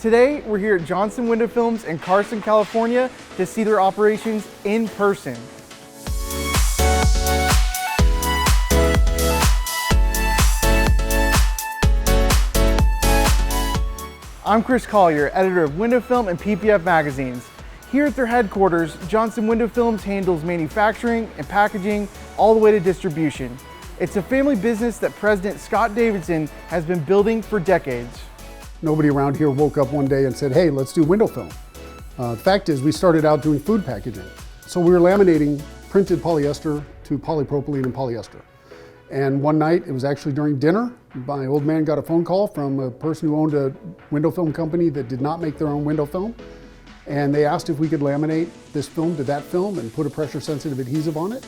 Today, we're here at Johnson Window Films in Carson, California to see their operations in person. I'm Chris Collier, editor of Window Film and PPF magazines. Here at their headquarters, Johnson Window Films handles manufacturing and packaging all the way to distribution. It's a family business that President Scott Davidson has been building for decades. Nobody around here woke up one day and said, hey, let's do window film. The fact is, we started out doing food packaging. So we were laminating printed polyester to polypropylene and polyester. And one night, it was actually during dinner, my old man got a phone call from a person who owned a window film company that did not make their own window film. And they asked if we could laminate this film to that film and put a pressure sensitive adhesive on it.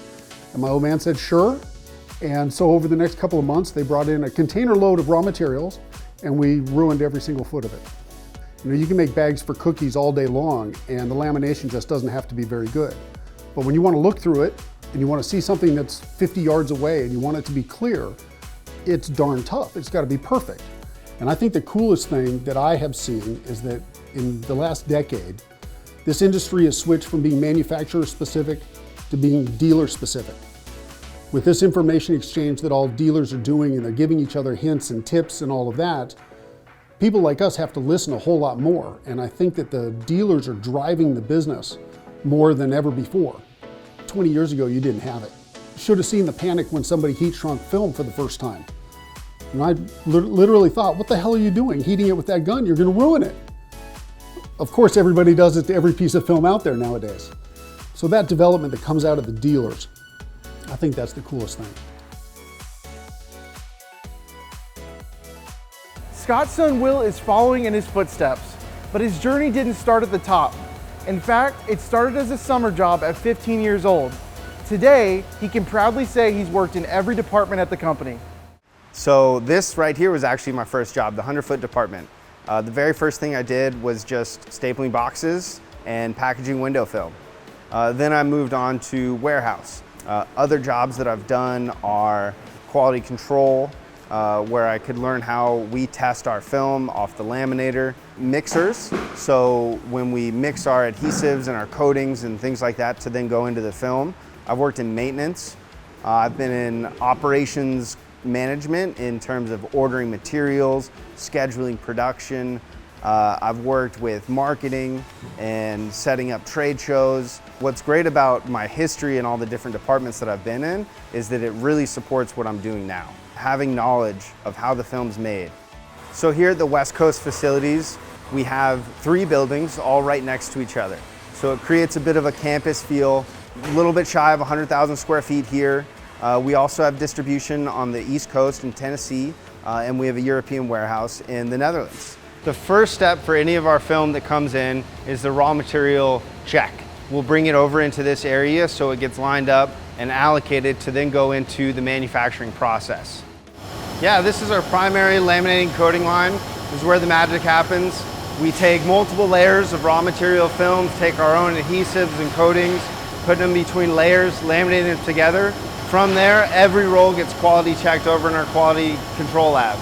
And my old man said, sure. And so over the next couple of months, they brought in a container load of raw materials and we ruined every single foot of it. You know, you can make bags for cookies all day long and the lamination just doesn't have to be very good. But when you want to look through it and you want to see something that's 50 yards away and you want it to be clear, it's darn tough. It's got to be perfect. And I think the coolest thing that I have seen is that in the last decade, this industry has switched from being manufacturer specific to being dealer specific. With this information exchange that all dealers are doing and they're giving each other hints and tips and all of that, people like us have to listen a whole lot more. And I think that the dealers are driving the business more than ever before. 20 years ago, you didn't have it. You should have seen the panic when somebody heat shrunk film for the first time. And I literally thought, what the hell are you doing? Heating it with that gun, you're gonna ruin it. Of course, everybody does it to every piece of film out there nowadays. So that development that comes out of the dealers, I think that's the coolest thing. Scott's son Will is following in his footsteps, but his journey didn't start at the top. In fact, it started as a summer job at 15 years old. Today, he can proudly say he's worked in every department at the company. So this right here was actually my first job, the 100-foot department. The very first thing I did was just stapling boxes and packaging window film. Then I moved on to warehouse. Other jobs that I've done are quality control, where I could learn how we test our film off the laminator. Mixers, so when we mix our adhesives and our coatings and things like that to then go into the film. I've worked in maintenance. I've been in operations management in terms of ordering materials, scheduling production. I've worked with marketing and setting up trade shows. What's great about my history and all the different departments that I've been in is that it really supports what I'm doing now. Having knowledge of how the film's made. So here at the West Coast facilities, we have 3 buildings all right next to each other. So it creates a bit of a campus feel, a little bit shy of 100,000 square feet here. We also have distribution on the East Coast in Tennessee, and we have a European warehouse in the Netherlands. The first step for any of our film that comes in is the raw material check. We'll bring it over into this area so it gets lined up and allocated to then go into the manufacturing process. Yeah, this is our primary laminating coating line. This is where the magic happens. We take multiple layers of raw material films, take our own adhesives and coatings, put them between layers, laminate them together. From there, every roll gets quality checked over in our quality control lab.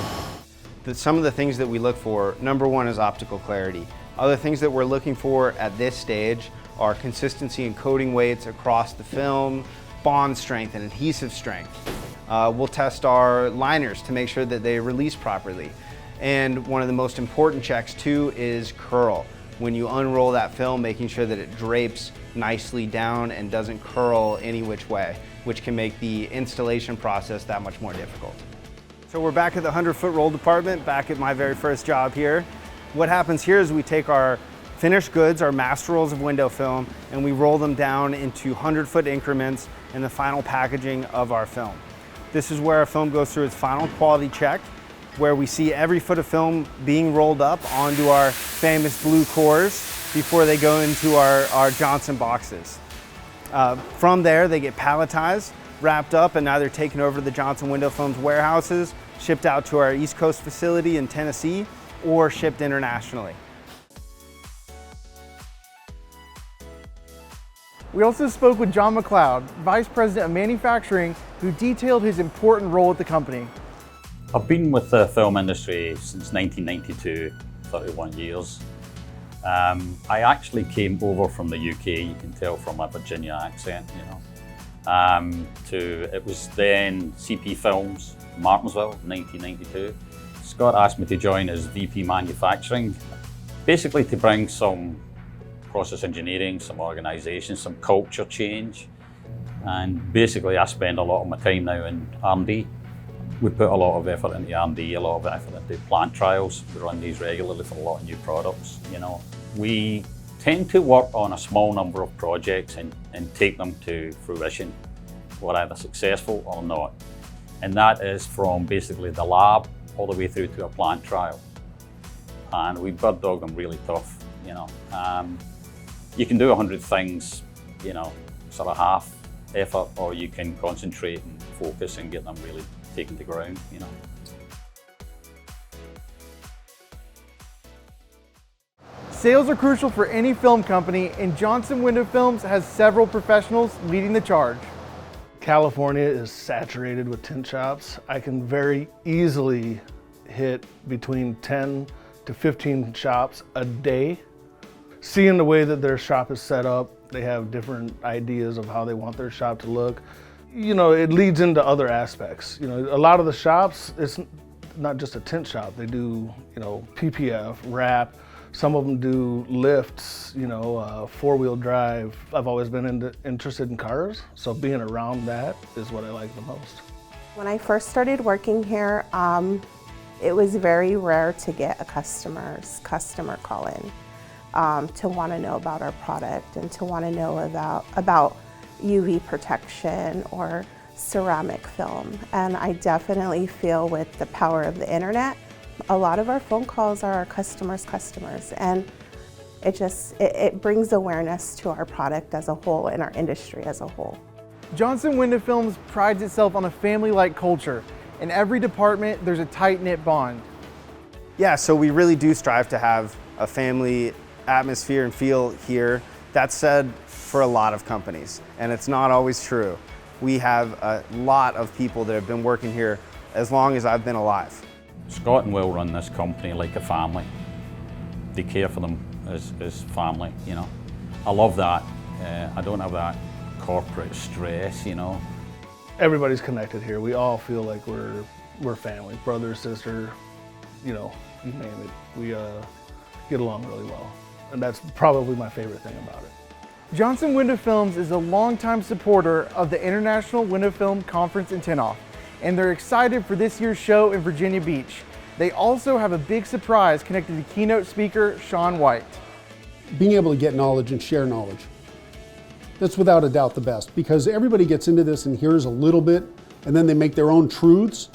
Some of the things that we look for, number one is optical clarity. Other things that we're looking for at this stage are consistency in coating weights across the film, bond strength and adhesive strength. We'll test our liners to make sure that they release properly. And one of the most important checks too is curl. When you unroll that film, making sure that it drapes nicely down and doesn't curl any which way, which can make the installation process that much more difficult. So we're back at the 100-foot roll department, back at my very first job here. What happens here is we take our finished goods, our master rolls of window film, and we roll them down into 100-foot increments in the final packaging of our film. This is where our film goes through its final quality check, where we see every foot of film being rolled up onto our famous blue cores before they go into our Johnson boxes. From there, they get palletized, wrapped up, and now they're taken over to the Johnson Window Films warehouses, shipped out to our East Coast facility in Tennessee, or shipped internationally. We also spoke with John McLeod, Vice President of Manufacturing, who detailed his important role at the company. I've been with the film industry since 1992, 31 years. I actually came over from the UK, you can tell from my Virginia accent, you know, it was then CP Films, Martinsville, 1992. Scott asked me to join as VP Manufacturing, basically to bring some process engineering, some organisation, some culture change. And basically I spend a lot of my time now in R&D. We put a lot of effort into R&D, a lot of effort into plant trials. We run these regularly for a lot of new products, you know. We tend to work on a small number of projects and take them to fruition. We're either successful or not. And that is from basically the lab all the way through to a plant trial. And we bird dog them really tough, you know. You can do 100 things, you know, sort of half effort, or you can concentrate and focus and get them really taken to ground, you know. Sales are crucial for any film company, and Johnson Window Films has several professionals leading the charge. California is saturated with tint shops. I can very easily hit between 10 to 15 shops a day. Seeing the way that their shop is set up, they have different ideas of how they want their shop to look. You know, it leads into other aspects. You know, a lot of the shops, it's not just a tint shop. They do, you know, PPF, wrap. Some of them do lifts, you know, four-wheel drive. I've always been interested in cars, so being around that is what I like the most. When I first started working here, it was very rare to get a customer call in to want to know about our product and to want to know about UV protection or ceramic film. And I definitely feel with the power of the internet, a lot of our phone calls are our customers' customers, and it brings awareness to our product as a whole and our industry as a whole. Johnson Window Films prides itself on a family-like culture. In every department, there's a tight-knit bond. Yeah, so we really do strive to have a family atmosphere and feel here. That said, for a lot of companies, and it's not always true. We have a lot of people that have been working here as long as I've been alive. Scott and Will run this company like a family. They care for them as family, you know. I love that. I don't have that corporate stress, you know. Everybody's connected here. We all feel like we're family, brother, sister, you know, you name it. We get along really well, and that's probably my favorite thing about it. Johnson Window Films is a longtime supporter of the International Window Film Conference in Tinoff, and they're excited for this year's show in Virginia Beach. They also have a big surprise connected to keynote speaker Shaun White. Being able to get knowledge and share knowledge, that's without a doubt the best, because everybody gets into this and hears a little bit and then they make their own truths.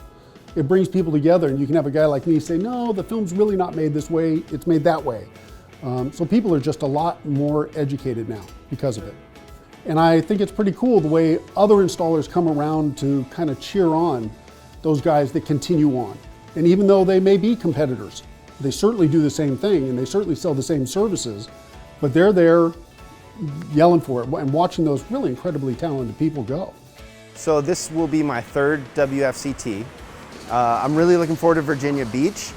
It brings people together, and you can have a guy like me say, no, the film's really not made this way, it's made that way. So people are just a lot more educated now because of it. And I think it's pretty cool the way other installers come around to kind of cheer on those guys that continue on. And even though they may be competitors, they certainly do the same thing and they certainly sell the same services, but they're there yelling for it and watching those really incredibly talented people go. So this will be my third WFCT. I'm really looking forward to Virginia Beach.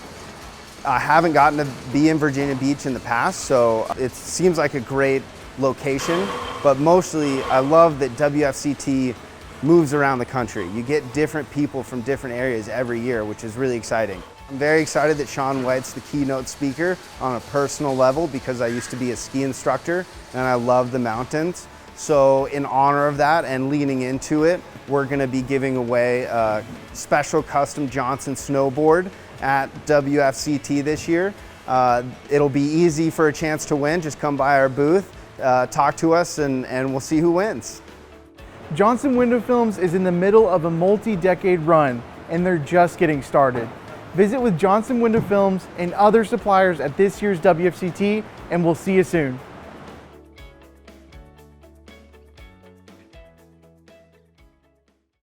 I haven't gotten to be in Virginia Beach in the past, so it seems like a great location, but mostly I love that WFCT moves around the country. You get different people from different areas every year, which is really exciting. I'm very excited that Shaun White's the keynote speaker on a personal level because I used to be a ski instructor and I love the mountains. So in honor of that and leaning into it, we're gonna be giving away a special custom Johnson snowboard at WFCT this year. It'll be easy for a chance to win. Just come by our booth, talk to us, and we'll see who wins. Johnson Window Films is in the middle of a multi-decade run, and they're just getting started. Visit with Johnson Window Films and other suppliers at this year's WFCT, and we'll see you soon.